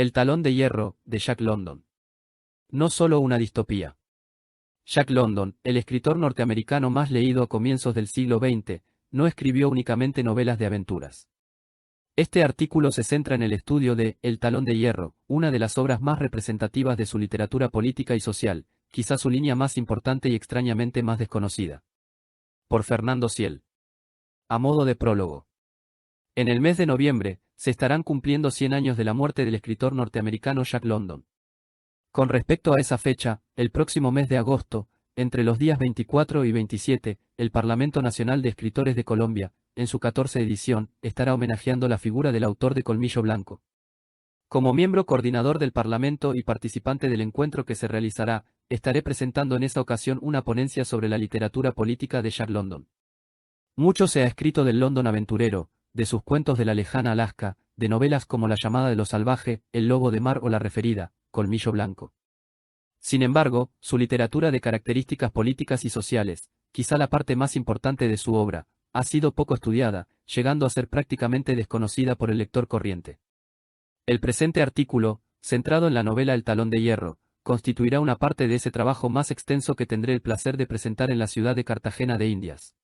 El talón de hierro, de Jack London. No solo una distopía. Jack London, el escritor norteamericano más leído a comienzos del siglo XX, no escribió únicamente novelas de aventuras. Este artículo se centra en el estudio de El talón de hierro, una de las obras más representativas de su literatura política y social, quizá su línea más importante y extrañamente más desconocida. Por Fernando Ciel. A modo de prólogo. En el mes de noviembre, se estarán cumpliendo 100 años de la muerte del escritor norteamericano Jack London. Con respecto a esa fecha, el próximo mes de agosto, entre los días 24 y 27, el Parlamento Nacional de Escritores de Colombia, en su 14ª edición, estará homenajeando la figura del autor de Colmillo Blanco. Como miembro coordinador del Parlamento y participante del encuentro que se realizará, estaré presentando en esa ocasión una ponencia sobre la literatura política de Jack London. Mucho se ha escrito del London aventurero, de sus cuentos de la lejana Alaska, de novelas como La llamada de lo salvaje, El lobo de mar o la referida, Colmillo Blanco. Sin embargo, su literatura de características políticas y sociales, quizá la parte más importante de su obra, ha sido poco estudiada, llegando a ser prácticamente desconocida por el lector corriente. El presente artículo, centrado en la novela El talón de hierro, constituirá una parte de ese trabajo más extenso que tendré el placer de presentar en la ciudad de Cartagena de Indias.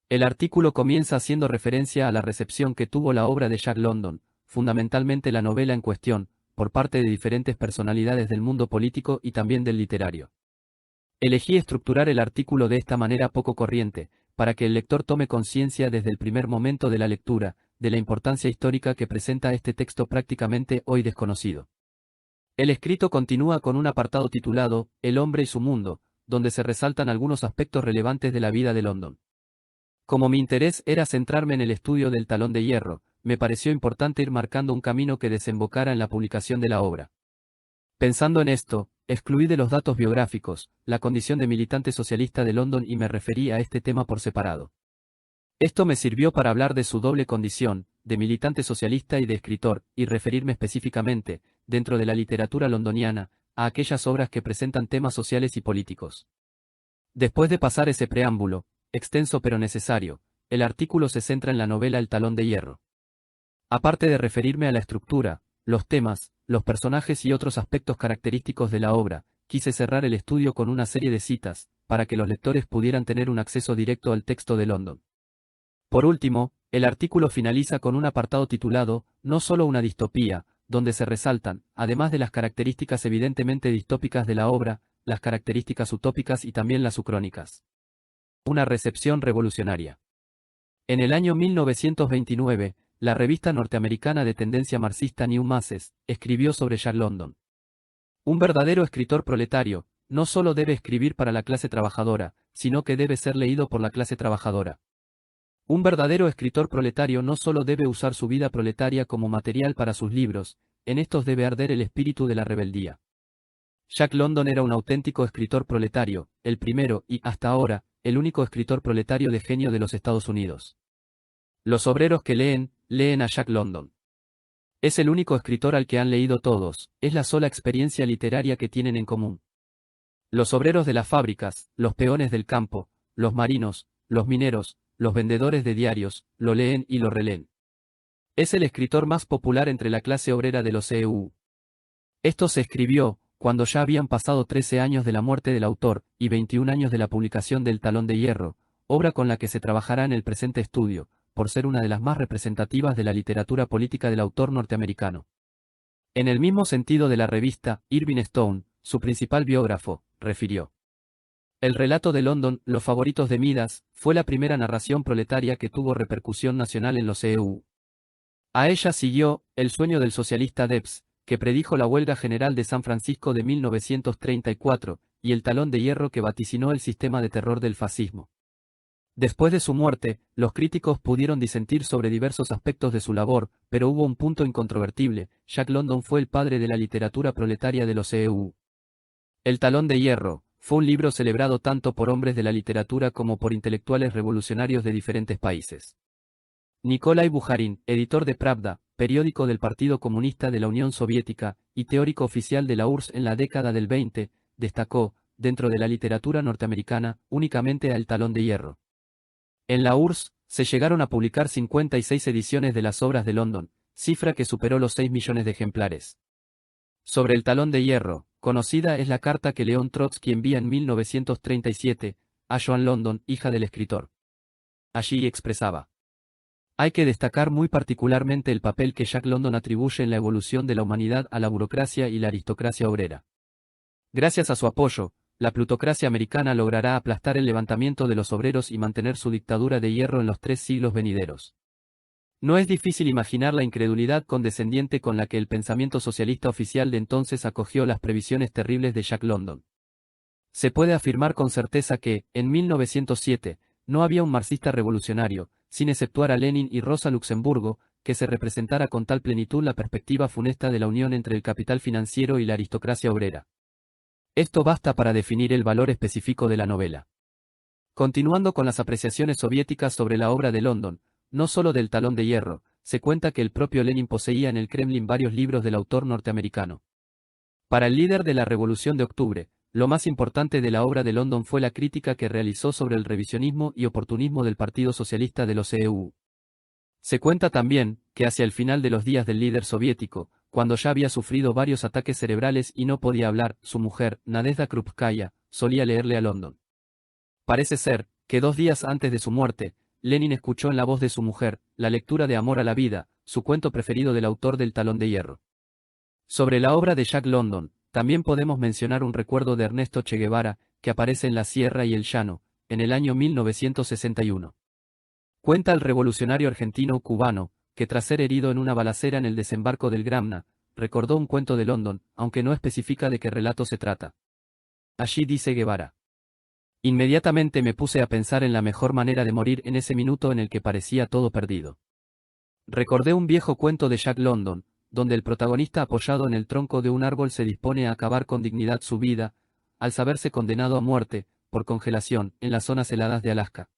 El artículo comienza haciendo referencia a la recepción que tuvo la obra de Jack London, fundamentalmente la novela en cuestión, por parte de diferentes personalidades del mundo político y también del literario. Elegí estructurar el artículo de esta manera poco corriente, para que el lector tome conciencia desde el primer momento de la lectura, de la importancia histórica que presenta este texto prácticamente hoy desconocido. El escrito continúa con un apartado titulado El hombre y su mundo, donde se resaltan algunos aspectos relevantes de la vida de London. Como mi interés era centrarme en el estudio del talón de hierro, me pareció importante ir marcando un camino que desembocara en la publicación de la obra. Pensando en esto, excluí de los datos biográficos la condición de militante socialista de London y me referí a este tema por separado. Esto me sirvió para hablar de su doble condición, de militante socialista y de escritor, y referirme específicamente, dentro de la literatura londoniana, a aquellas obras que presentan temas sociales y políticos. Después de pasar ese preámbulo, extenso pero necesario, el artículo se centra en la novela El talón de hierro. Aparte de referirme a la estructura, los temas, los personajes y otros aspectos característicos de la obra, quise cerrar el estudio con una serie de citas, para que los lectores pudieran tener un acceso directo al texto de London. Por último, el artículo finaliza con un apartado titulado No solo una distopía, donde se resaltan, además de las características evidentemente distópicas de la obra, las características utópicas y también las ucrónicas. Una recepción revolucionaria. En el año 1929, la revista norteamericana de tendencia marxista New Masses escribió sobre Jack London. Un verdadero escritor proletario, no solo debe escribir para la clase trabajadora, sino que debe ser leído por la clase trabajadora. Un verdadero escritor proletario no solo debe usar su vida proletaria como material para sus libros, en estos debe arder el espíritu de la rebeldía. Jack London era un auténtico escritor proletario, el primero y, hasta ahora, el único escritor proletario de genio de los Estados Unidos. Los obreros que leen a Jack London. Es el único escritor al que han leído todos, es la sola experiencia literaria que tienen en común. Los obreros de las fábricas, los peones del campo, los marinos, los mineros, los vendedores de diarios, lo leen y lo releen. Es el escritor más popular entre la clase obrera de los EU. Esto se escribió, cuando ya habían pasado 13 años de la muerte del autor, y 21 años de la publicación del Talón de Hierro, obra con la que se trabajará en el presente estudio, por ser una de las más representativas de la literatura política del autor norteamericano. En el mismo sentido de la revista, Irving Stone, su principal biógrafo, refirió. El relato de London, Los favoritos de Midas, fue la primera narración proletaria que tuvo repercusión nacional en los EU. A ella siguió, El sueño del socialista Debs, que predijo la huelga general de San Francisco de 1934, y El talón de hierro que vaticinó el sistema de terror del fascismo. Después de su muerte, los críticos pudieron disentir sobre diversos aspectos de su labor, pero hubo un punto incontrovertible: Jack London fue el padre de la literatura proletaria de los EU. El talón de hierro fue un libro celebrado tanto por hombres de la literatura como por intelectuales revolucionarios de diferentes países. Nikolai Bukharin, editor de Pravda, periódico del Partido Comunista de la Unión Soviética, y teórico oficial de la URSS en la década del 20, destacó, dentro de la literatura norteamericana, únicamente a El talón de hierro. En la URSS, se llegaron a publicar 56 ediciones de las obras de London, cifra que superó los 6 millones de ejemplares. Sobre el talón de hierro, conocida es la carta que León Trotsky envía en 1937 a Joan London, hija del escritor. Allí expresaba: hay que destacar muy particularmente el papel que Jack London atribuye en la evolución de la humanidad a la burocracia y la aristocracia obrera. Gracias a su apoyo, la plutocracia americana logrará aplastar el levantamiento de los obreros y mantener su dictadura de hierro en los 3 siglos venideros. No es difícil imaginar la incredulidad condescendiente con la que el pensamiento socialista oficial de entonces acogió las previsiones terribles de Jack London. Se puede afirmar con certeza que, en 1907, no había un marxista revolucionario, sin exceptuar a Lenin y Rosa Luxemburgo, que se representara con tal plenitud la perspectiva funesta de la unión entre el capital financiero y la aristocracia obrera. Esto basta para definir el valor específico de la novela. Continuando con las apreciaciones soviéticas sobre la obra de London, no solo del Talón de Hierro, se cuenta que el propio Lenin poseía en el Kremlin varios libros del autor norteamericano. Para el líder de la Revolución de Octubre, lo más importante de la obra de London fue la crítica que realizó sobre el revisionismo y oportunismo del Partido Socialista de los CEU. Se cuenta también, que hacia el final de los días del líder soviético, cuando ya había sufrido varios ataques cerebrales y no podía hablar, su mujer, Nadezhda Krupskaya, solía leerle a London. Parece ser, que 2 días antes de su muerte, Lenin escuchó en la voz de su mujer, la lectura de Amor a la vida, su cuento preferido del autor del Talón de Hierro. Sobre la obra de Jack London, también podemos mencionar un recuerdo de Ernesto Che Guevara, que aparece en La Sierra y el Llano, en el año 1961. Cuenta el revolucionario argentino-cubano, que tras ser herido en una balacera en el desembarco del Gramna, recordó un cuento de London, aunque no especifica de qué relato se trata. Allí dice Guevara: inmediatamente me puse a pensar en la mejor manera de morir en ese minuto en el que parecía todo perdido. Recordé un viejo cuento de Jack London, donde el protagonista apoyado en el tronco de un árbol se dispone a acabar con dignidad su vida, al saberse condenado a muerte, por congelación, en las zonas heladas de Alaska.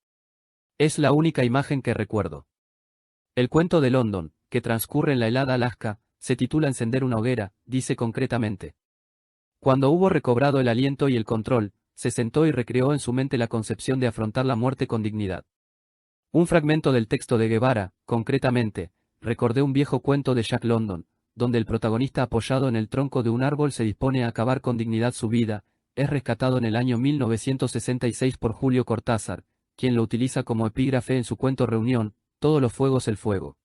Es la única imagen que recuerdo. El cuento de London, que transcurre en la helada Alaska, se titula Encender una hoguera, dice concretamente: cuando hubo recobrado el aliento y el control, se sentó y recreó en su mente la concepción de afrontar la muerte con dignidad. Un fragmento del texto de Guevara, concretamente: recordé un viejo cuento de Jack London, donde el protagonista apoyado en el tronco de un árbol se dispone a acabar con dignidad su vida, es rescatado en el año 1966 por Julio Cortázar, quien lo utiliza como epígrafe en su cuento Reunión, Todos los fuegos el fuego.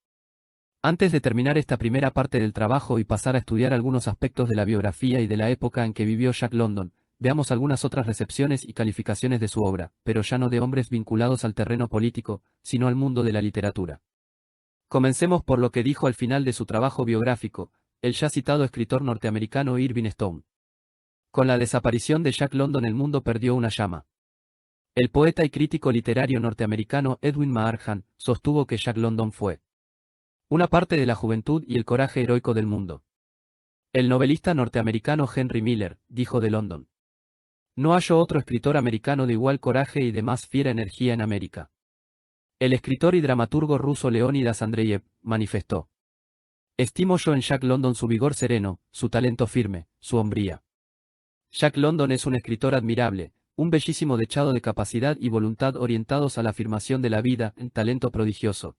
Antes de terminar esta primera parte del trabajo y pasar a estudiar algunos aspectos de la biografía y de la época en que vivió Jack London, veamos algunas otras recepciones y calificaciones de su obra, pero ya no de hombres vinculados al terreno político, sino al mundo de la literatura. Comencemos por lo que dijo al final de su trabajo biográfico, el ya citado escritor norteamericano Irving Stone. Con la desaparición de Jack London el mundo perdió una llama. El poeta y crítico literario norteamericano Edwin Maharjan sostuvo que Jack London fue una parte de la juventud y el coraje heroico del mundo. El novelista norteamericano Henry Miller dijo de London: no halló otro escritor americano de igual coraje y de más fiera energía en América. El escritor y dramaturgo ruso Leónidas Andreyev manifestó: estimo yo en Jack London su vigor sereno, su talento firme, su hombría. Jack London es un escritor admirable, un bellísimo dechado de capacidad y voluntad orientados a la afirmación de la vida, un talento prodigioso.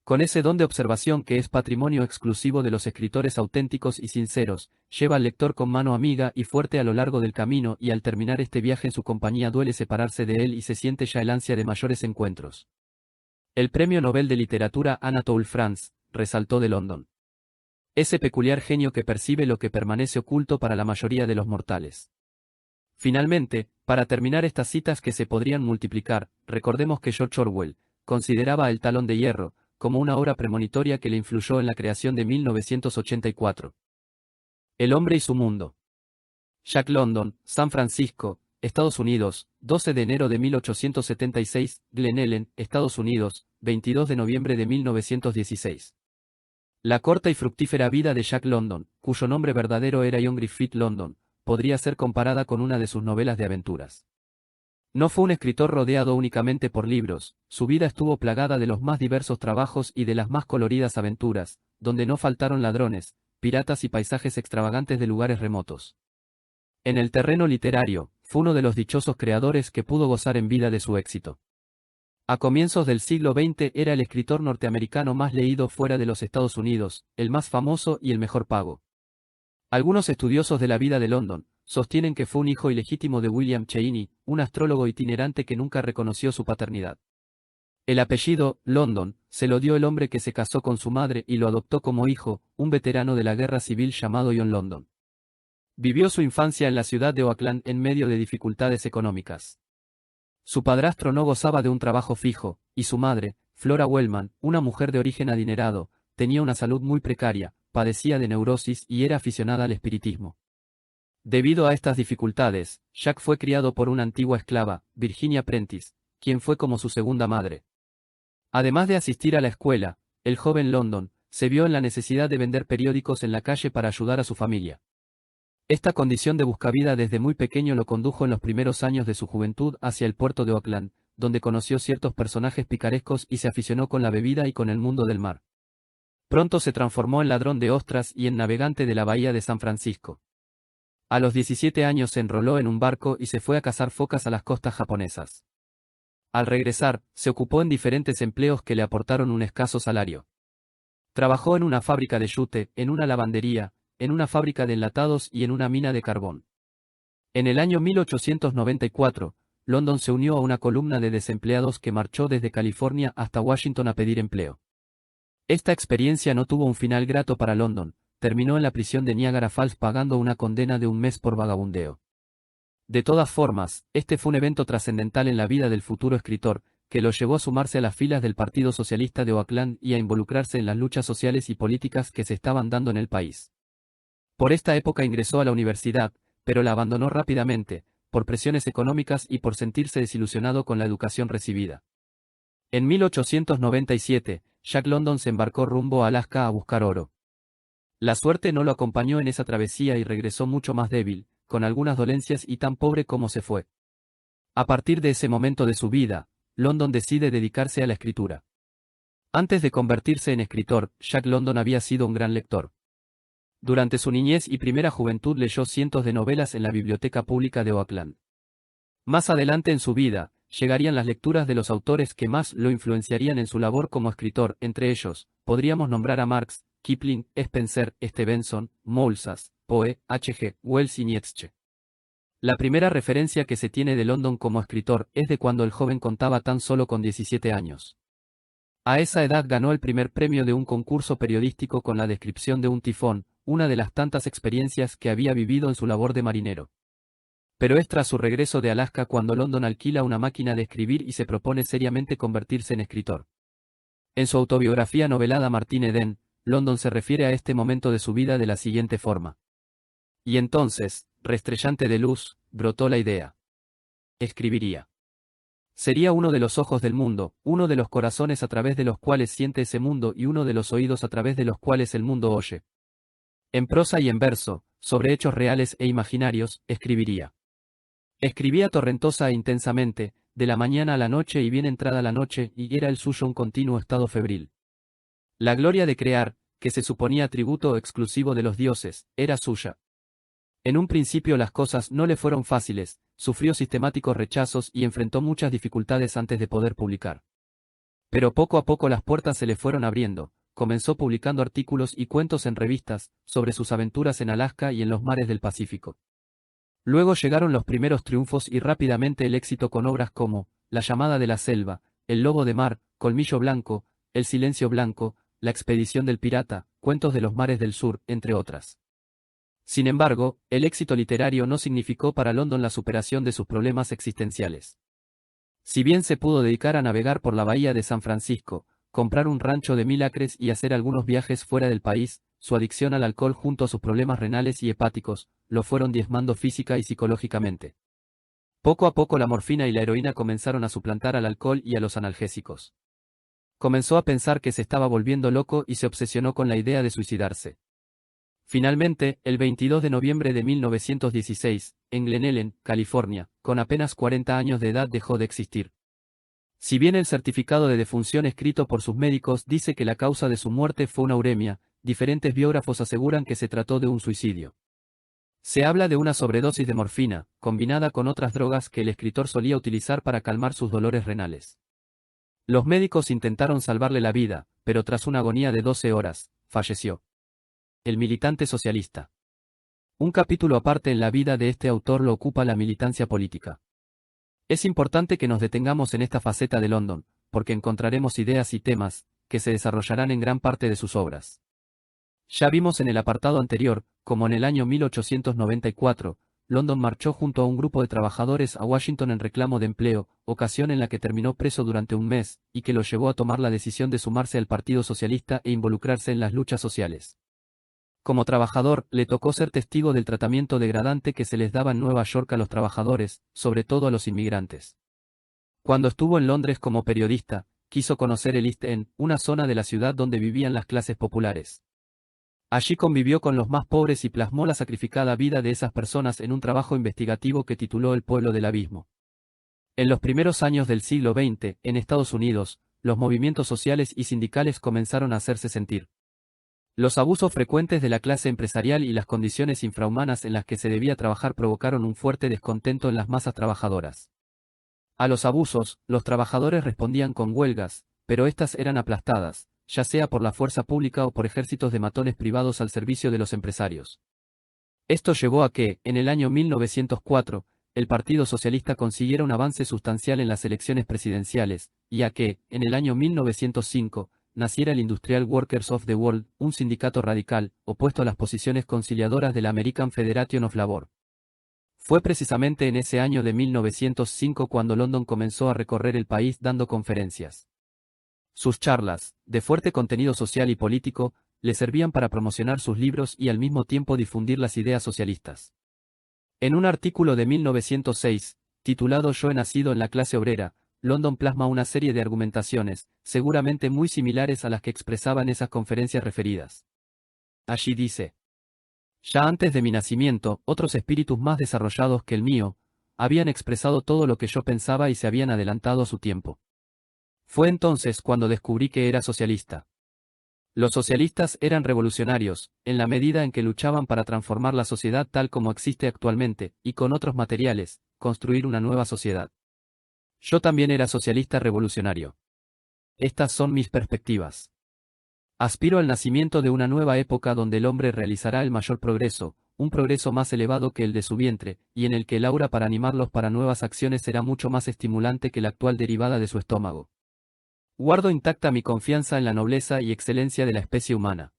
Con ese don de observación que es patrimonio exclusivo de los escritores auténticos y sinceros, lleva al lector con mano amiga y fuerte a lo largo del camino y al terminar este viaje en su compañía duele separarse de él y se siente ya el ansia de mayores encuentros. El Premio Nobel de Literatura Anatole France resaltó de London: ese peculiar genio que percibe lo que permanece oculto para la mayoría de los mortales. Finalmente, para terminar estas citas que se podrían multiplicar, recordemos que George Orwell consideraba El Talón de Hierro como una obra premonitoria que le influyó en la creación de 1984. El hombre y su mundo. Jack London, San Francisco, Estados Unidos, 12 de enero de 1876, Glen Ellen, Estados Unidos, 22 de noviembre de 1916. La corta y fructífera vida de Jack London, cuyo nombre verdadero era John Griffith London, podría ser comparada con una de sus novelas de aventuras. No fue un escritor rodeado únicamente por libros, su vida estuvo plagada de los más diversos trabajos y de las más coloridas aventuras, donde no faltaron ladrones, piratas y paisajes extravagantes de lugares remotos. En el terreno literario, fue uno de los dichosos creadores que pudo gozar en vida de su éxito. A comienzos del siglo XX era el escritor norteamericano más leído fuera de los Estados Unidos, el más famoso y el mejor pago. Algunos estudiosos de la vida de London sostienen que fue un hijo ilegítimo de William Cheney, un astrólogo itinerante que nunca reconoció su paternidad. El apellido, London, se lo dio el hombre que se casó con su madre y lo adoptó como hijo, un veterano de la guerra civil llamado John London. Vivió su infancia en la ciudad de Oakland en medio de dificultades económicas. Su padrastro no gozaba de un trabajo fijo, y su madre, Flora Wellman, una mujer de origen adinerado, tenía una salud muy precaria, padecía de neurosis y era aficionada al espiritismo. Debido a estas dificultades, Jack fue criado por una antigua esclava, Virginia Prentice, quien fue como su segunda madre. Además de asistir a la escuela, el joven London se vio en la necesidad de vender periódicos en la calle para ayudar a su familia. Esta condición de buscavida desde muy pequeño lo condujo en los primeros años de su juventud hacia el puerto de Oakland, donde conoció ciertos personajes picarescos y se aficionó con la bebida y con el mundo del mar. Pronto se transformó en ladrón de ostras y en navegante de la bahía de San Francisco. A los 17 años se enroló en un barco y se fue a cazar focas a las costas japonesas. Al regresar, se ocupó en diferentes empleos que le aportaron un escaso salario. Trabajó en una fábrica de yute, en una lavandería, en una fábrica de enlatados y en una mina de carbón. En el año 1894, London se unió a una columna de desempleados que marchó desde California hasta Washington a pedir empleo. Esta experiencia no tuvo un final grato para London, terminó en la prisión de Niagara Falls pagando una condena de un mes por vagabundeo. De todas formas, este fue un evento trascendental en la vida del futuro escritor, que lo llevó a sumarse a las filas del Partido Socialista de Oakland y a involucrarse en las luchas sociales y políticas que se estaban dando en el país. Por esta época ingresó a la universidad, pero la abandonó rápidamente, por presiones económicas y por sentirse desilusionado con la educación recibida. En 1897, Jack London se embarcó rumbo a Alaska a buscar oro. La suerte no lo acompañó en esa travesía y regresó mucho más débil, con algunas dolencias y tan pobre como se fue. A partir de ese momento de su vida, London decide dedicarse a la escritura. Antes de convertirse en escritor, Jack London había sido un gran lector. Durante su niñez y primera juventud leyó cientos de novelas en la biblioteca pública de Oakland. Más adelante en su vida, llegarían las lecturas de los autores que más lo influenciarían en su labor como escritor, entre ellos, podríamos nombrar a Marx, Kipling, Spencer, Stevenson, Moussas, Poe, H.G. Wells y Nietzsche. La primera referencia que se tiene de London como escritor es de cuando el joven contaba tan solo con 17 años. A esa edad ganó el primer premio de un concurso periodístico con la descripción de un tifón, una de las tantas experiencias que había vivido en su labor de marinero. Pero es tras su regreso de Alaska cuando London alquila una máquina de escribir y se propone seriamente convertirse en escritor. En su autobiografía novelada Martin Eden, London se refiere a este momento de su vida de la siguiente forma. Y entonces, restrellante de luz, brotó la idea. Escribiría. Sería uno de los ojos del mundo, uno de los corazones a través de los cuales siente ese mundo y uno de los oídos a través de los cuales el mundo oye. En prosa y en verso, sobre hechos reales e imaginarios, escribiría. Escribía torrentosa e intensamente, de la mañana a la noche y bien entrada la noche, y era el suyo un continuo estado febril. La gloria de crear, que se suponía atributo exclusivo de los dioses, era suya. En un principio las cosas no le fueron fáciles, sufrió sistemáticos rechazos y enfrentó muchas dificultades antes de poder publicar. Pero poco a poco las puertas se le fueron abriendo, comenzó publicando artículos y cuentos en revistas, sobre sus aventuras en Alaska y en los mares del Pacífico. Luego llegaron los primeros triunfos y rápidamente el éxito con obras como La llamada de la selva, El lobo de mar, Colmillo blanco, El silencio blanco, La expedición del pirata, Cuentos de los mares del sur, entre otras. Sin embargo, el éxito literario no significó para London la superación de sus problemas existenciales. Si bien se pudo dedicar a navegar por la bahía de San Francisco, comprar un rancho de 1000 acres y hacer algunos viajes fuera del país, su adicción al alcohol junto a sus problemas renales y hepáticos, lo fueron diezmando física y psicológicamente. Poco a poco la morfina y la heroína comenzaron a suplantar al alcohol y a los analgésicos. Comenzó a pensar que se estaba volviendo loco y se obsesionó con la idea de suicidarse. Finalmente, el 22 de noviembre de 1916, en Glen Ellen, California, con apenas 40 años de edad dejó de existir. Si bien el certificado de defunción escrito por sus médicos dice que la causa de su muerte fue una uremia, diferentes biógrafos aseguran que se trató de un suicidio. Se habla de una sobredosis de morfina, combinada con otras drogas que el escritor solía utilizar para calmar sus dolores renales. Los médicos intentaron salvarle la vida, pero tras una agonía de 12 horas, falleció. El militante socialista. Un capítulo aparte en la vida de este autor lo ocupa la militancia política. Es importante que nos detengamos en esta faceta de London, porque encontraremos ideas y temas que se desarrollarán en gran parte de sus obras. Ya vimos en el apartado anterior, como en el año 1894, London marchó junto a un grupo de trabajadores a Washington en reclamo de empleo, ocasión en la que terminó preso durante un mes, y que lo llevó a tomar la decisión de sumarse al Partido Socialista e involucrarse en las luchas sociales. Como trabajador, le tocó ser testigo del tratamiento degradante que se les daba en Nueva York a los trabajadores, sobre todo a los inmigrantes. Cuando estuvo en Londres como periodista, quiso conocer el East End, una zona de la ciudad donde vivían las clases populares. Allí convivió con los más pobres y plasmó la sacrificada vida de esas personas en un trabajo investigativo que tituló El pueblo del abismo. En los primeros años del siglo XX, en Estados Unidos, los movimientos sociales y sindicales comenzaron a hacerse sentir. Los abusos frecuentes de la clase empresarial y las condiciones infrahumanas en las que se debía trabajar provocaron un fuerte descontento en las masas trabajadoras. A los abusos, los trabajadores respondían con huelgas, pero estas eran aplastadas, ya sea por la fuerza pública o por ejércitos de matones privados al servicio de los empresarios. Esto llevó a que, en el año 1904, el Partido Socialista consiguiera un avance sustancial en las elecciones presidenciales, y a que, en el año 1905, naciera el Industrial Workers of the World, un sindicato radical, opuesto a las posiciones conciliadoras de la American Federation of Labor. Fue precisamente en ese año de 1905 cuando London comenzó a recorrer el país dando conferencias. Sus charlas, de fuerte contenido social y político, le servían para promocionar sus libros y al mismo tiempo difundir las ideas socialistas. En un artículo de 1906, titulado Yo he nacido en la clase obrera, London plasma una serie de argumentaciones, seguramente muy similares a las que expresaba en esas conferencias referidas. Allí dice: ya antes de mi nacimiento, otros espíritus más desarrollados que el mío, habían expresado todo lo que yo pensaba y se habían adelantado a su tiempo. Fue entonces cuando descubrí que era socialista. Los socialistas eran revolucionarios, en la medida en que luchaban para transformar la sociedad tal como existe actualmente, y con otros materiales, construir una nueva sociedad. Yo también era socialista revolucionario. Estas son mis perspectivas. Aspiro al nacimiento de una nueva época donde el hombre realizará el mayor progreso, un progreso más elevado que el de su vientre, y en el que el aura para animarlos para nuevas acciones será mucho más estimulante que la actual derivada de su estómago. Guardo intacta mi confianza en la nobleza y excelencia de la especie humana.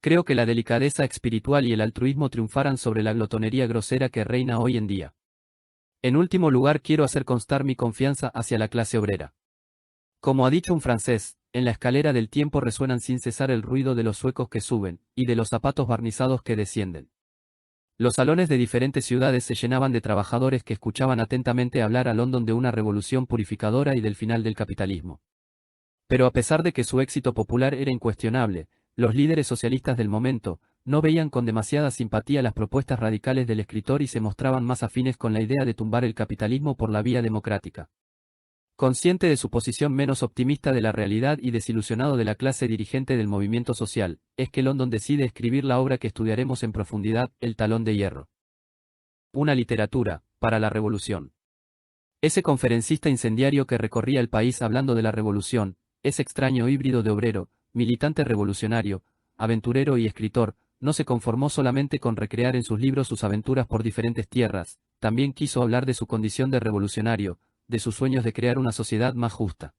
Creo que la delicadeza espiritual y el altruismo triunfarán sobre la glotonería grosera que reina hoy en día. En último lugar, quiero hacer constar mi confianza hacia la clase obrera. Como ha dicho un francés, en la escalera del tiempo resuenan sin cesar el ruido de los zuecos que suben, y de los zapatos barnizados que descienden. Los salones de diferentes ciudades se llenaban de trabajadores que escuchaban atentamente hablar a London de una revolución purificadora y del final del capitalismo. Pero a pesar de que su éxito popular era incuestionable, los líderes socialistas del momento no veían con demasiada simpatía las propuestas radicales del escritor y se mostraban más afines con la idea de tumbar el capitalismo por la vía democrática. Consciente de su posición menos optimista de la realidad y desilusionado de la clase dirigente del movimiento social, es que London decide escribir la obra que estudiaremos en profundidad, El Talón de Hierro. Una literatura, para la revolución. Ese conferencista incendiario que recorría el país hablando de la revolución, ese extraño híbrido de obrero, militante revolucionario, aventurero y escritor, no se conformó solamente con recrear en sus libros sus aventuras por diferentes tierras, también quiso hablar de su condición de revolucionario, de sus sueños de crear una sociedad más justa.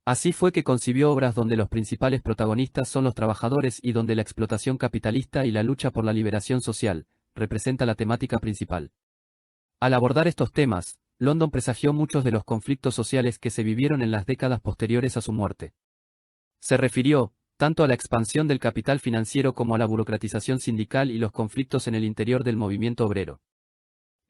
Así fue que concibió obras donde los principales protagonistas son los trabajadores y donde la explotación capitalista y la lucha por la liberación social representa la temática principal. Al abordar estos temas, London presagió muchos de los conflictos sociales que se vivieron en las décadas posteriores a su muerte. Se refirió, tanto a la expansión del capital financiero como a la burocratización sindical y los conflictos en el interior del movimiento obrero.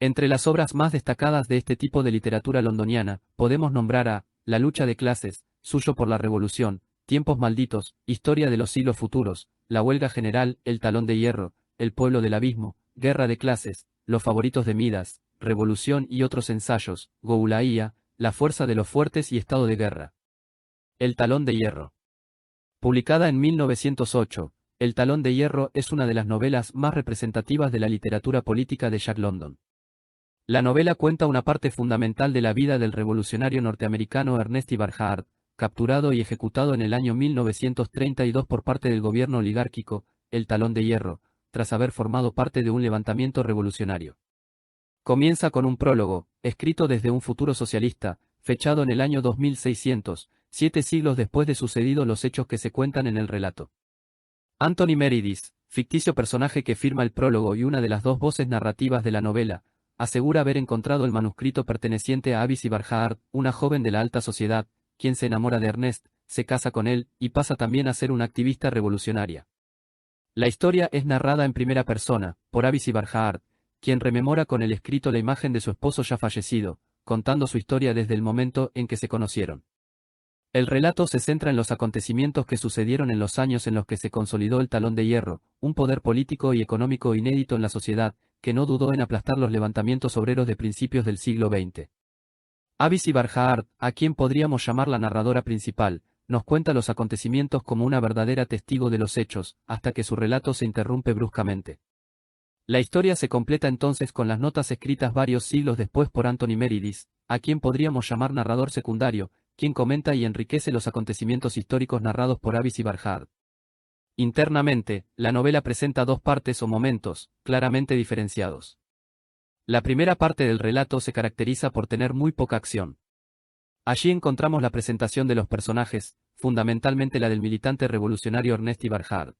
Entre las obras más destacadas de este tipo de literatura londoniana, podemos nombrar a La lucha de clases, Suyo por la revolución, Tiempos malditos, Historia de los siglos futuros, La huelga general, El talón de hierro, El pueblo del abismo, Guerra de clases, Los favoritos de Midas, Revolución y otros ensayos, Goulaía, La fuerza de los fuertes y estado de guerra. El talón de hierro. Publicada en 1908, El talón de hierro es una de las novelas más representativas de la literatura política de Jack London. La novela cuenta una parte fundamental de la vida del revolucionario norteamericano Ernest Everhart, capturado y ejecutado en el año 1932 por parte del gobierno oligárquico, el Talón de Hierro, tras haber formado parte de un levantamiento revolucionario. Comienza con un prólogo, escrito desde un futuro socialista, fechado en el año 2600, 7 siglos después de sucedido los hechos que se cuentan en el relato. Anthony Meredith, ficticio personaje que firma el prólogo y una de las dos voces narrativas de la novela, asegura haber encontrado el manuscrito perteneciente a Avicy Barhart, una joven de la alta sociedad, quien se enamora de Ernest, se casa con él, y pasa también a ser una activista revolucionaria. La historia es narrada en primera persona, por Avicy Barhart, quien rememora con el escrito la imagen de su esposo ya fallecido, contando su historia desde el momento en que se conocieron. El relato se centra en los acontecimientos que sucedieron en los años en los que se consolidó el Talón de Hierro, un poder político y económico inédito en la sociedad, que no dudó en aplastar los levantamientos obreros de principios del siglo XX. Avicy Barhart, a quien podríamos llamar la narradora principal, nos cuenta los acontecimientos como una verdadera testigo de los hechos, hasta que su relato se interrumpe bruscamente. La historia se completa entonces con las notas escritas varios siglos después por Anthony Meredith, a quien podríamos llamar narrador secundario, quien comenta y enriquece los acontecimientos históricos narrados por Avicy Barhart. Internamente, la novela presenta dos partes o momentos, claramente diferenciados. La primera parte del relato se caracteriza por tener muy poca acción. Allí encontramos la presentación de los personajes, fundamentalmente la del militante revolucionario Ernest Barhart.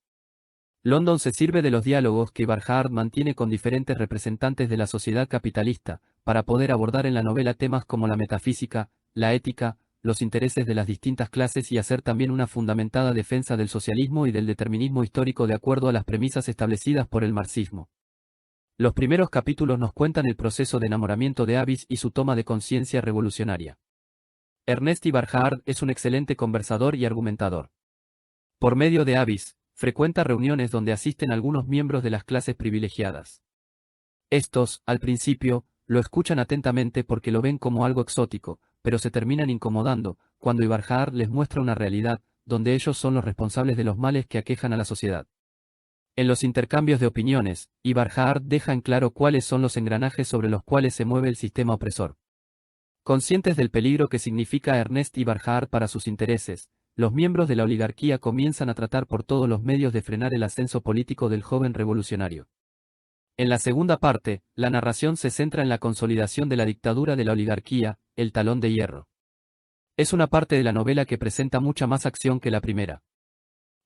London se sirve de los diálogos que Barhart mantiene con diferentes representantes de la sociedad capitalista, para poder abordar en la novela temas como la metafísica, la ética, los intereses de las distintas clases y hacer también una fundamentada defensa del socialismo y del determinismo histórico de acuerdo a las premisas establecidas por el marxismo. Los primeros capítulos nos cuentan el proceso de enamoramiento de Avicy y su toma de conciencia revolucionaria. Ernest Barhart es un excelente conversador y argumentador. Por medio de Avicy, frecuenta reuniones donde asisten algunos miembros de las clases privilegiadas. Estos, al principio, lo escuchan atentamente porque lo ven como algo exótico, pero se terminan incomodando, cuando Barhart les muestra una realidad, donde ellos son los responsables de los males que aquejan a la sociedad. En los intercambios de opiniones, Barhart deja en claro cuáles son los engranajes sobre los cuales se mueve el sistema opresor. Conscientes del peligro que significa Ernest Barhart para sus intereses, los miembros de la oligarquía comienzan a tratar por todos los medios de frenar el ascenso político del joven revolucionario. En la segunda parte, la narración se centra en la consolidación de la dictadura de la oligarquía, el Talón de Hierro. Es una parte de la novela que presenta mucha más acción que la primera.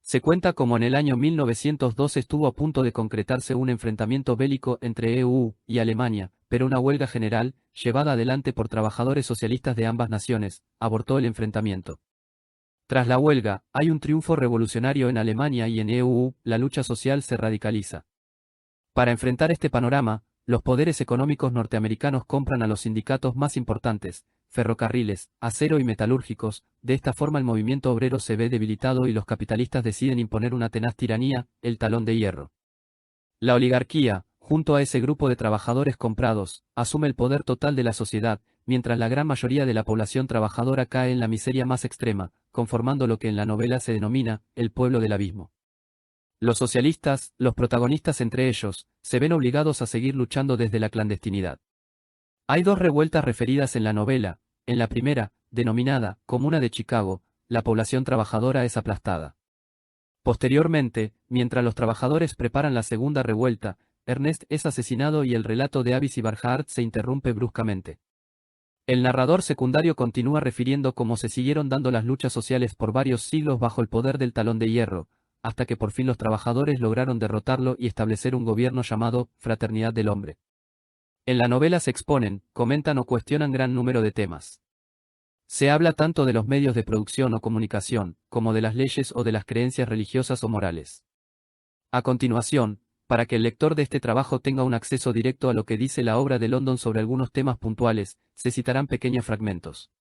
Se cuenta cómo en el año 1902 estuvo a punto de concretarse un enfrentamiento bélico entre EU y Alemania, pero una huelga general, llevada adelante por trabajadores socialistas de ambas naciones, abortó el enfrentamiento. Tras la huelga, hay un triunfo revolucionario en Alemania y en EU, la lucha social se radicaliza. Para enfrentar este panorama, los poderes económicos norteamericanos compran a los sindicatos más importantes, ferrocarriles, acero y metalúrgicos. De esta forma el movimiento obrero se ve debilitado y los capitalistas deciden imponer una tenaz tiranía, el Talón de Hierro. La oligarquía, junto a ese grupo de trabajadores comprados, asume el poder total de la sociedad, mientras la gran mayoría de la población trabajadora cae en la miseria más extrema, conformando lo que en la novela se denomina, el pueblo del abismo. Los socialistas, los protagonistas entre ellos, se ven obligados a seguir luchando desde la clandestinidad. Hay dos revueltas referidas en la novela. En la primera, denominada Comuna de Chicago, la población trabajadora es aplastada. Posteriormente, mientras los trabajadores preparan la segunda revuelta, Ernest es asesinado y el relato de Avicy Barhart se interrumpe bruscamente. El narrador secundario continúa refiriendo cómo se siguieron dando las luchas sociales por varios siglos bajo el poder del Talón de Hierro, hasta que por fin los trabajadores lograron derrotarlo y establecer un gobierno llamado Fraternidad del Hombre. En la novela se exponen, comentan o cuestionan gran número de temas. Se habla tanto de los medios de producción o comunicación, como de las leyes o de las creencias religiosas o morales. A continuación, para que el lector de este trabajo tenga un acceso directo a lo que dice la obra de London sobre algunos temas puntuales, se citarán pequeños fragmentos.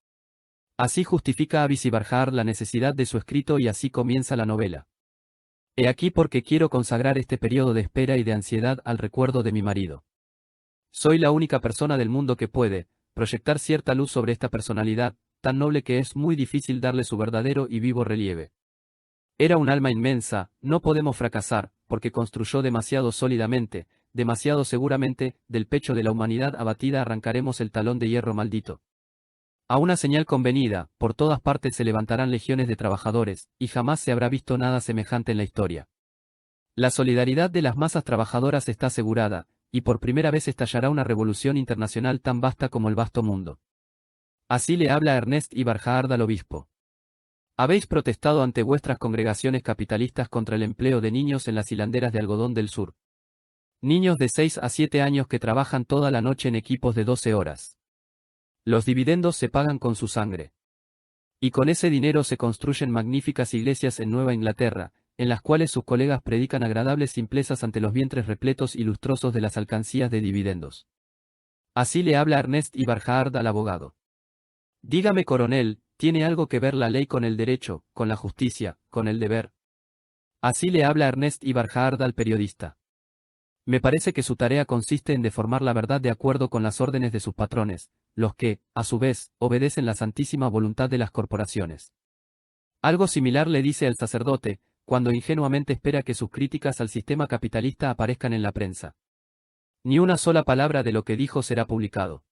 Así justifica Avicy Barhart la necesidad de su escrito y así comienza la novela. He aquí porque quiero consagrar este periodo de espera y de ansiedad al recuerdo de mi marido. Soy la única persona del mundo que puede proyectar cierta luz sobre esta personalidad, tan noble que es muy difícil darle su verdadero y vivo relieve. Era un alma inmensa, no podemos fracasar, porque construyó demasiado sólidamente, demasiado seguramente, del pecho de la humanidad abatida arrancaremos el talón de hierro maldito. A una señal convenida, por todas partes se levantarán legiones de trabajadores, y jamás se habrá visto nada semejante en la historia. La solidaridad de las masas trabajadoras está asegurada, y por primera vez estallará una revolución internacional tan vasta como el vasto mundo. Así le habla Ernest Ibarjahard al obispo. Habéis protestado ante vuestras congregaciones capitalistas contra el empleo de niños en las hilanderas de algodón del sur. Niños de 6 a 7 años que trabajan toda la noche en equipos de 12 horas. Los dividendos se pagan con su sangre. Y con ese dinero se construyen magníficas iglesias en Nueva Inglaterra, en las cuales sus colegas predican agradables simplezas ante los vientres repletos y lustrosos de las alcancías de dividendos. Así le habla Ernest Ibarjahard al abogado. Dígame, coronel, ¿tiene algo que ver la ley con el derecho, con la justicia, con el deber? Así le habla Ernest Ibarjahard al periodista. Me parece que su tarea consiste en deformar la verdad de acuerdo con las órdenes de sus patrones, los que, a su vez, obedecen la santísima voluntad de las corporaciones. Algo similar le dice el sacerdote, cuando ingenuamente espera que sus críticas al sistema capitalista aparezcan en la prensa. Ni una sola palabra de lo que dijo será publicado.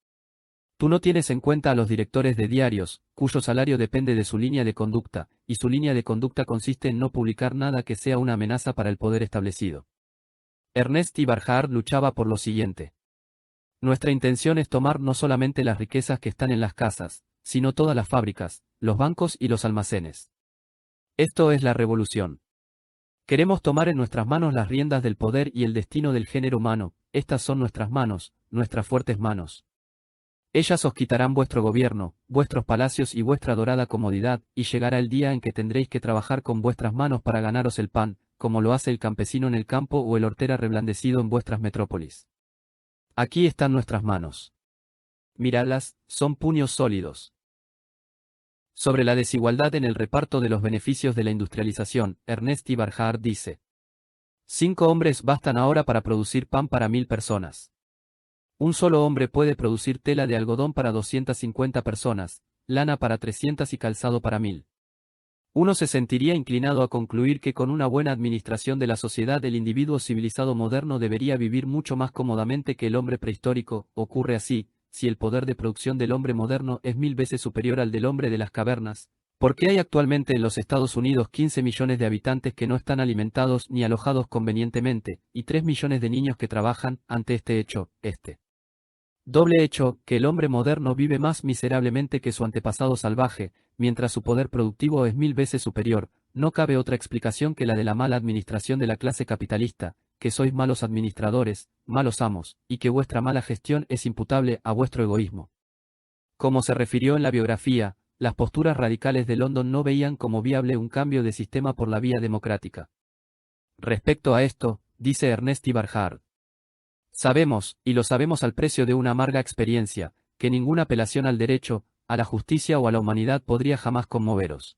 Tú no tienes en cuenta a los directores de diarios, cuyo salario depende de su línea de conducta, y su línea de conducta consiste en no publicar nada que sea una amenaza para el poder establecido. Ernest Ibarjahard luchaba por lo siguiente. Nuestra intención es tomar no solamente las riquezas que están en las casas, sino todas las fábricas, los bancos y los almacenes. Esto es la revolución. Queremos tomar en nuestras manos las riendas del poder y el destino del género humano. Estas son nuestras manos, nuestras fuertes manos. Ellas os quitarán vuestro gobierno, vuestros palacios y vuestra dorada comodidad, y llegará el día en que tendréis que trabajar con vuestras manos para ganaros el pan, como lo hace el campesino en el campo o el hortera reblandecido en vuestras metrópolis. Aquí están nuestras manos. Miradlas, son puños sólidos. Sobre la desigualdad en el reparto de los beneficios de la industrialización, Ernest Ibarjahard dice: 5 hombres bastan ahora para producir pan para 1000 personas. Un solo hombre puede producir tela de algodón para 250 personas, lana para 300 y calzado para 1000. Uno se sentiría inclinado a concluir que con una buena administración de la sociedad el individuo civilizado moderno debería vivir mucho más cómodamente que el hombre prehistórico. Ocurre así, si el poder de producción del hombre moderno es 1000 veces superior al del hombre de las cavernas, porque hay actualmente en los Estados Unidos 15 millones de habitantes que no están alimentados ni alojados convenientemente, y 3 millones de niños que trabajan. Ante este hecho, doble hecho, que el hombre moderno vive más miserablemente que su antepasado salvaje, mientras su poder productivo es 1000 veces superior, no cabe otra explicación que la de la mala administración de la clase capitalista, que sois malos administradores, malos amos, y que vuestra mala gestión es imputable a vuestro egoísmo. Como se refirió en la biografía, las posturas radicales de London no veían como viable un cambio de sistema por la vía democrática. Respecto a esto, dice Ernest Ibarjahard: sabemos, y lo sabemos al precio de una amarga experiencia, que ninguna apelación al derecho, a la justicia o a la humanidad podría jamás conmoveros.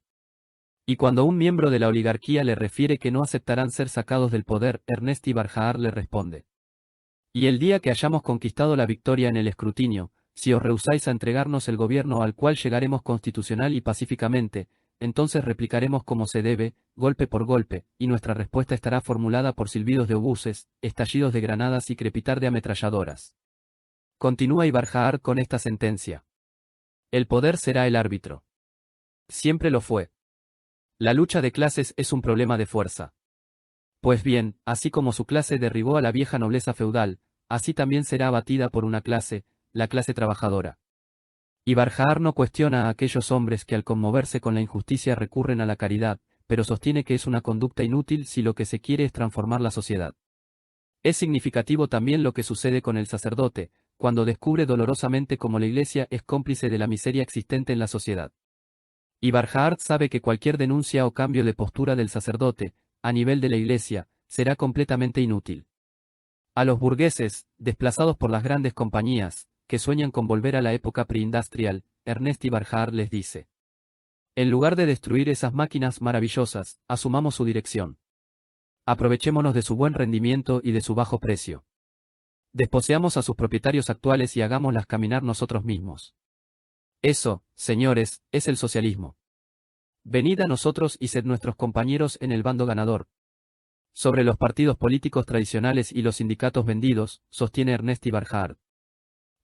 Y cuando un miembro de la oligarquía le refiere que no aceptarán ser sacados del poder, Ernest Ibarjahard le responde: y el día que hayamos conquistado la victoria en el escrutinio, si os rehusáis a entregarnos el gobierno al cual llegaremos constitucional y pacíficamente, entonces replicaremos como se debe, golpe por golpe, y nuestra respuesta estará formulada por silbidos de obuses, estallidos de granadas y crepitar de ametralladoras. Continúa Ibarjahard con esta sentencia: el poder será el árbitro. Siempre lo fue. La lucha de clases es un problema de fuerza. Pues bien, así como su clase derribó a la vieja nobleza feudal, así también será abatida por una clase, la clase trabajadora. Ibarjahard no cuestiona a aquellos hombres que al conmoverse con la injusticia recurren a la caridad, pero sostiene que es una conducta inútil si lo que se quiere es transformar la sociedad. Es significativo también lo que sucede con el sacerdote, cuando descubre dolorosamente cómo la Iglesia es cómplice de la miseria existente en la sociedad. Ibarjahard sabe que cualquier denuncia o cambio de postura del sacerdote, a nivel de la Iglesia, será completamente inútil. A los burgueses, desplazados por las grandes compañías, que sueñan con volver a la época preindustrial, Ernest Ibarjahard les dice: en lugar de destruir esas máquinas maravillosas, asumamos su dirección. Aprovechémonos de su buen rendimiento y de su bajo precio. Desposeamos a sus propietarios actuales y hagámoslas caminar nosotros mismos. Eso, señores, es el socialismo. Venid a nosotros y sed nuestros compañeros en el bando ganador. Sobre los partidos políticos tradicionales y los sindicatos vendidos, sostiene Ernest Ibarjahard: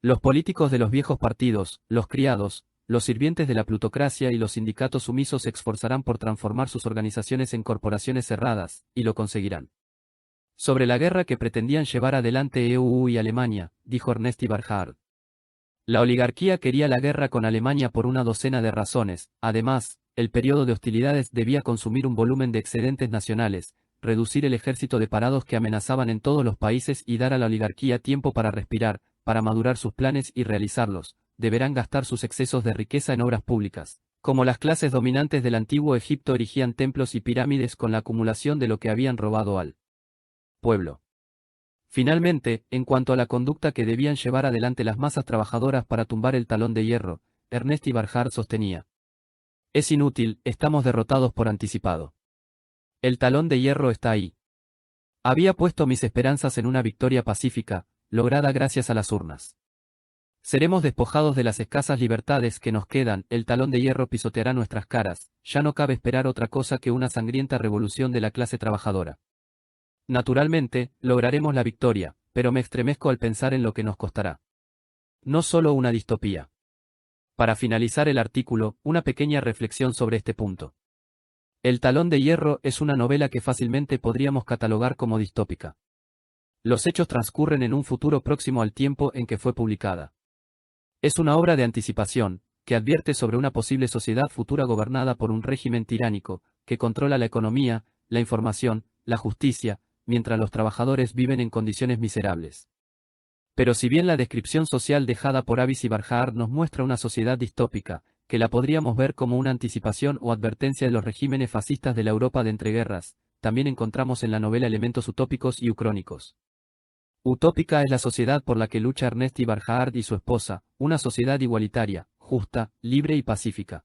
los políticos de los viejos partidos, los criados, los sirvientes de la plutocracia y los sindicatos sumisos se esforzarán por transformar sus organizaciones en corporaciones cerradas, y lo conseguirán. Sobre la guerra que pretendían llevar adelante EU y Alemania, dijo Ernest Eberhard. La oligarquía quería la guerra con Alemania por una docena de razones. Además, el periodo de hostilidades debía consumir un volumen de excedentes nacionales, reducir el ejército de parados que amenazaban en todos los países y dar a la oligarquía tiempo para respirar, para madurar sus planes y realizarlos. Deberán gastar sus excesos de riqueza en obras públicas. Como las clases dominantes del antiguo Egipto erigían templos y pirámides con la acumulación de lo que habían robado al pueblo. Finalmente, en cuanto a la conducta que debían llevar adelante las masas trabajadoras para tumbar el talón de hierro, Ernest Eberhard sostenía: es inútil, estamos derrotados por anticipado. El talón de hierro está ahí. Había puesto mis esperanzas en una victoria pacífica, lograda gracias a las urnas. Seremos despojados de las escasas libertades que nos quedan, el talón de hierro pisoteará nuestras caras, ya no cabe esperar otra cosa que una sangrienta revolución de la clase trabajadora. Naturalmente, lograremos la victoria, pero me estremezco al pensar en lo que nos costará. No solo una distopía. Para finalizar el artículo, una pequeña reflexión sobre este punto. El talón de hierro es una novela que fácilmente podríamos catalogar como distópica. Los hechos transcurren en un futuro próximo al tiempo en que fue publicada. Es una obra de anticipación, que advierte sobre una posible sociedad futura gobernada por un régimen tiránico, que controla la economía, la información, la justicia, mientras los trabajadores viven en condiciones miserables. Pero si bien la descripción social dejada por Avis y Eberhard nos muestra una sociedad distópica, que la podríamos ver como una anticipación o advertencia de los regímenes fascistas de la Europa de entreguerras, también encontramos en la novela elementos utópicos y ucrónicos. Utópica es la sociedad por la que lucha Ernest Eberhard y su esposa, una sociedad igualitaria, justa, libre y pacífica.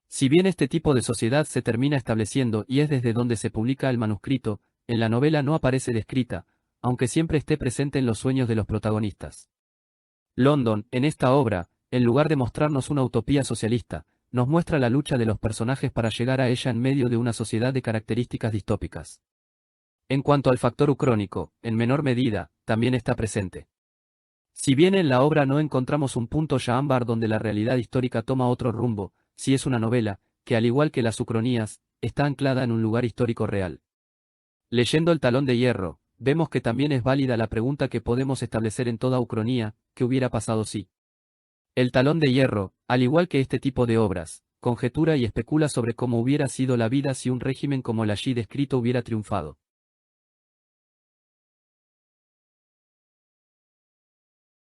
Si bien este tipo de sociedad se termina estableciendo y es desde donde se publica el manuscrito, en la novela no aparece descrita, aunque siempre esté presente en los sueños de los protagonistas. London, en esta obra, en lugar de mostrarnos una utopía socialista, nos muestra la lucha de los personajes para llegar a ella en medio de una sociedad de características distópicas. En cuanto al factor ucrónico, en menor medida, también está presente. Si bien en la obra no encontramos un punto ya ámbar donde la realidad histórica toma otro rumbo, sí es una novela, que al igual que las ucronías, está anclada en un lugar histórico real. Leyendo El talón de hierro, vemos que también es válida la pregunta que podemos establecer en toda ucronía: ¿qué hubiera pasado si? El talón de hierro, al igual que este tipo de obras, conjetura y especula sobre cómo hubiera sido la vida si un régimen como el allí descrito hubiera triunfado.